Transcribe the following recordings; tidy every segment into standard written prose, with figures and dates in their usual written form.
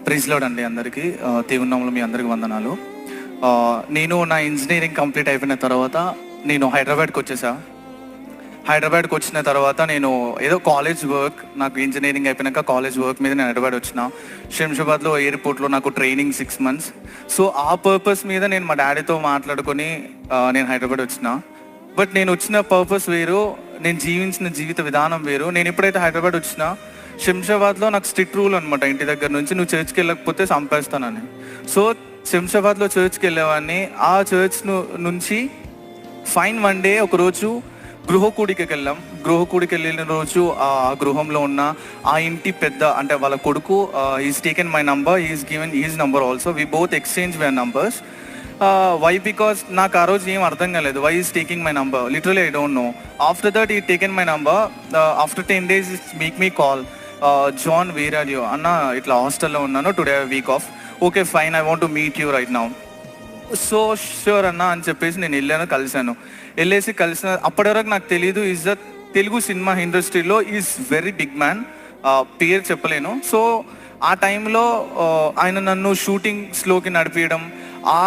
Praise lord అండి అందరికీ. దేవుని నామములో మీ అందరికీ వందనాలు. నేను నా ఇంజనీరింగ్ కంప్లీట్ అయిపోయిన తర్వాత నేను హైదరాబాద్కి వచ్చేసా. హైదరాబాద్కి వచ్చిన తర్వాత నేను ఏదో కాలేజ్ వర్క్, నాకు ఇంజనీరింగ్ అయిపోయినాక కాలేజ్ వర్క్ మీద నేను హైదరాబాద్ వచ్చిన. శంషాబాద్లో ఎయిర్పోర్ట్లో నాకు ట్రైనింగ్ 6 months. సో ఆ పర్పస్ మీద నేను మా డాడీతో మాట్లాడుకొని నేను హైదరాబాద్ వచ్చిన. బట్ నేను వచ్చిన పర్పస్ వేరు, నేను జీవించిన జీవిత విధానం వేరు. నేను ఎప్పుడైతే హైదరాబాద్ వచ్చినా శంషాబాద్లో నాకు స్ట్రిక్ట్ రూల్ అనమాట, ఇంటి దగ్గర నుంచి నువ్వు చర్చ్కి వెళ్ళకపోతే చంపేస్తానని. సో శంషాబాద్లో చర్చ్కి వెళ్ళేవాడిని. ఆ చర్చ్ నుంచి ఫైన్ వన్ డే ఒకరోజు గృహకూడికి వెళ్ళాం. గృహకూడికి వెళ్ళిన రోజు ఆ గృహంలో ఉన్న ఆ ఇంటి పెద్ద అంటే వాళ్ళ కొడుకు is taken my number, is given is number also. We both exchange where numbers. Why? Because నాకు ఆ రోజు ఏం అర్థం కాలేదు. Why is taking my number, literally I don't know. After that ఈ taken my number. After 10 days make me call, John where are you అన్న, ఇట్లా హాస్టల్లో ఉన్నాను, today week off. Okay fine, I want to meet you right now. So sure అన్న అని చెప్పేసి నేను వెళ్ళాను, కలిశాను. కలిసిన అప్పటి వరకు నాకు తెలీదు ఈజ్ ద తెలుగు సినిమా ఇండస్ట్రీలో ఈజ్ వెరీ బిగ్ మ్యాన్, పేరు చెప్పలేను. సో ఆ టైంలో ఆయన నన్ను షూటింగ్స్లోకి నడిపించడం, ఆ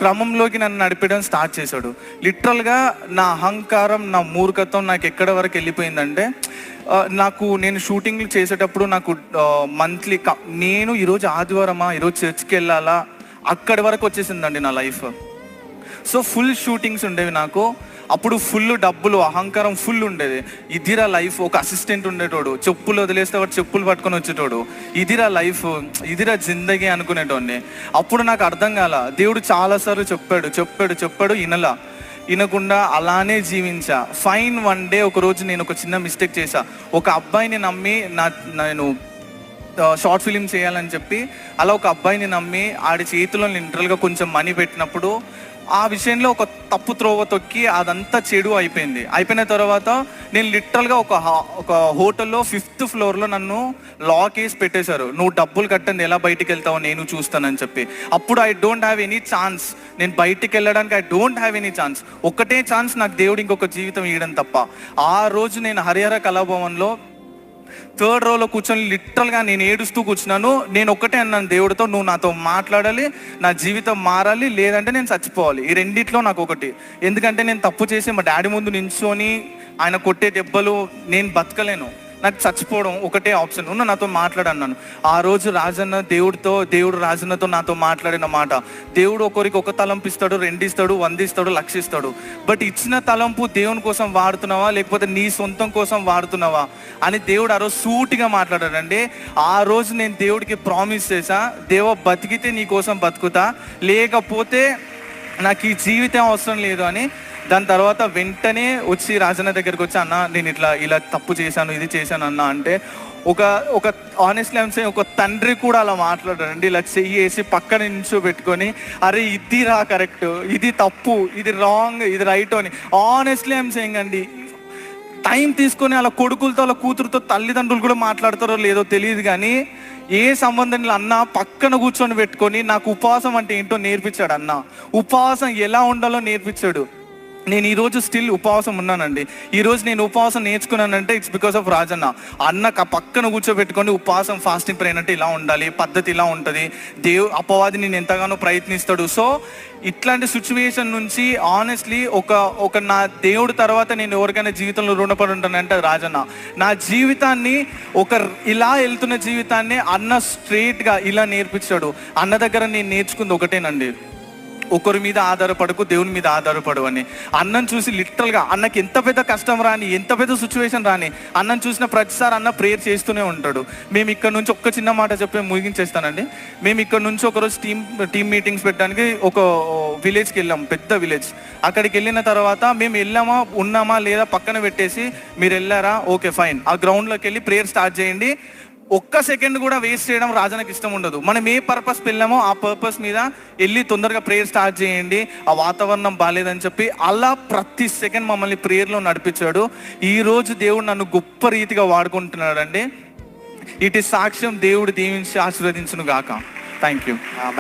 క్రమంలోకి నన్ను నడిపించడం స్టార్ట్ చేశాడు. లిటరల్గా నా అహంకారం, నా మూర్ఖత్వం నాకు ఎక్కడ వరకు వెళ్ళిపోయిందంటే, నేను షూటింగ్లు చేసేటప్పుడు నాకు మంత్లీ నేను ఈరోజు ఆదివారమా, ఈరోజు చర్చ్కి వెళ్ళాలా, అక్కడి వరకు వచ్చేసిందండి నా లైఫ్. సో ఫుల్ షూటింగ్స్ ఉండేవి నాకు. అప్పుడు ఫుల్ డబ్బులు, అహంకారం ఫుల్ ఉండేది. ఇదిరా లైఫ్. ఒక అసిస్టెంట్ ఉండేటోడు, చెప్పులు వదిలేస్తే వాడు చెప్పులు పట్టుకొని వచ్చేటోడు. ఇదిరా లైఫ్, ఇదిరా జిందగీ అనుకునేటోడిని. అప్పుడు నాకు అర్థం కాల. దేవుడు చాలాసార్లు చెప్పాడు, వినకుండా అలానే జీవించా. ఫైన్ వన్ డే ఒకరోజు నేను ఒక చిన్న మిస్టేక్ చేశా. ఒక అబ్బాయిని నమ్మి నేను షార్ట్ ఫిలిం చేయాలని చెప్పి అలా ఒక అబ్బాయిని నమ్మి ఆడి చేతిలో లిటరల్గా కొంచెం మనీ పెట్టినప్పుడు ఆ విషయంలో ఒక తప్పు త్రోవ తొక్కి అదంతా చెడు అయిపోయిన తర్వాత నేను లిటరల్గా ఒక హోటల్లో 5th floor నన్ను లాక్ వేసి పెట్టేశారు. నువ్వు డబ్బులు కట్టండి, ఎలా బయటికి వెళ్తావో నేను చూస్తానని చెప్పి. అప్పుడు I don't have any chance, నేను బయటికి వెళ్ళడానికి I don't have any chance. ఒక్కటే ఛాన్స్ నాకు దేవుడు ఇంకొక జీవితం ఇవ్వడం తప్ప. ఆ రోజు నేను హరిహర కళాభవన్లో 3rd row కూర్చొని లిటరల్గా నేను ఏడుస్తూ కూర్చున్నాను. నేను ఒక్కటే అన్నాను దేవుడితో, నువ్వు నాతో మాట్లాడాలి, నా జీవితం మారాలి, లేదంటే నేను చచ్చిపోవాలి. ఈ రెండిట్లో నాకు ఒకటి. ఎందుకంటే నేను తప్పు చేసి మా డాడీ ముందు నించొని ఆయన కొట్టే దెబ్బలు నేను బతకలేను. నాకు చచ్చిపోవడం ఒకటే ఆప్షన్. నాతో మాట్లాడన్నాను. ఆ రోజు దేవుడు రాజన్నతో నాతో మాట్లాడిన మాట, దేవుడు ఒకరికి ఒక తలంపు ఇస్తాడు, 2 ఇస్తాడు, 100 ఇస్తాడు, 1,00,000 ఇస్తాడు. బట్ ఇచ్చిన తలంపు దేవుని కోసం వాడుతున్నావా, లేకపోతే నీ సొంతం కోసం వాడుతున్నావా అని దేవుడు ఆ రోజు సూటిగా మాట్లాడాడండి. ఆ రోజు నేను దేవుడికి ప్రామిస్ చేశా, బతికితే నీ కోసం బతుకుతా, లేకపోతే నాకు ఈ జీవితం అవసరం లేదు అని. దాని తర్వాత వెంటనే వచ్చి రాజన్న దగ్గరికి వచ్చి, అన్న నేను ఇలా తప్పు చేశాను, ఇది చేశాను అన్న అంటే, ఒక ఆనెస్ట్లీ అంటే ఒక తండ్రి కూడా అలా మాట్లాడారండి. ఇలా చెయ్యి వేసి పక్కన నిల్చోబెట్టుకొని, అరే ఇది రా కరెక్ట్, ఇది తప్పు, ఇది రాంగ్, ఇది రైట్ అని. ఆనెస్ట్లీ ఐఎమ్ సేయింగ్ అండి, టైం తీసుకొని అలా కొడుకులతో అలా కూతురుతో తల్లిదండ్రులు కూడా మాట్లాడతారో లేదో తెలియదు, కానీ ఏ సంబంధం అన్న పక్కన కూర్చొని పెట్టుకొని నాకు ఉపవాసం అంటే ఏంటో నేర్పించాడు. అన్న ఉపవాసం ఎలా ఉండాలో నేర్పించాడు. నేను ఈరోజు స్టిల్ ఉపవాసం ఉన్నానండి. ఈరోజు నేను ఉపవాసం నేర్చుకున్నానంటే ఇట్స్ బికాస్ ఆఫ్ రాజన్న. పక్కన కూర్చోబెట్టుకొని ఉపవాసం, ఫాస్టింగ్ ప్రేయర్ అంటే ఇలా ఉండాలి, పద్ధతి ఇలా ఉంటుంది, అపవాది నేను ఎంతగానో ప్రయత్నిస్తాడు. సో ఇట్లాంటి సిచ్యువేషన్ నుంచి ఆనెస్ట్లీ ఒక నా దేవుడి తర్వాత నేను ఎవరికైనా జీవితంలో రుణపడి ఉంటానంటే రాజన్న. నా జీవితాన్ని ఇలా వెళ్తున్న జీవితాన్ని అన్న స్ట్రైట్గా ఇలా నేర్పించాడు. అన్న దగ్గర నేను నేర్చుకుంది ఒకటేనండి, ఒకరి మీద ఆధారపడకు, దేవుని మీద ఆధారపడు అని. అన్నం చూసి లిటరల్గా అన్నకి ఎంత పెద్ద కష్టం రాని, ఎంత పెద్ద సిచ్యువేషన్ రాని, అన్నం చూసిన ప్రతిసారి అన్న ప్రేయర్ చేస్తూనే ఉంటాడు. మేము ఇక్కడ నుంచి ఒక్క చిన్న మాట చెప్పి ముగించేస్తానండి. మేము ఇక్కడ నుంచి ఒకరోజు టీమ్ మీటింగ్స్ పెట్టడానికి ఒక విలేజ్కి వెళ్ళాం, పెద్ద విలేజ్. అక్కడికి వెళ్ళిన తర్వాత మేము ఉన్నామా లేదా పక్కన పెట్టేసి, మీరు వెళ్ళారా, ఓకే ఫైన్, ఆ గ్రౌండ్లోకి వెళ్ళి ప్రేయర్ స్టార్ట్ చేయండి. ఒక్క సెకండ్ కూడా వేస్ట్ చేయడం రాజానికి ఇష్టం ఉండదు. మనం ఏ పర్పస్ వెళ్ళామో ఆ పర్పస్ మీద వెళ్ళి తొందరగా ప్రేయర్ స్టార్ట్ చేయండి, ఆ వాతావరణం బాగాలేదని చెప్పి అలా ప్రతి సెకండ్ మమ్మల్ని ప్రేయర్లో నడిపించాడు. ఈరోజు దేవుడు నన్ను గొప్ప రీతిగా వాడుకుంటున్నాడు అండి. ఇటు సాక్ష్యం దేవుడు దీవించి ఆశీర్వదించును గాక. Thank you.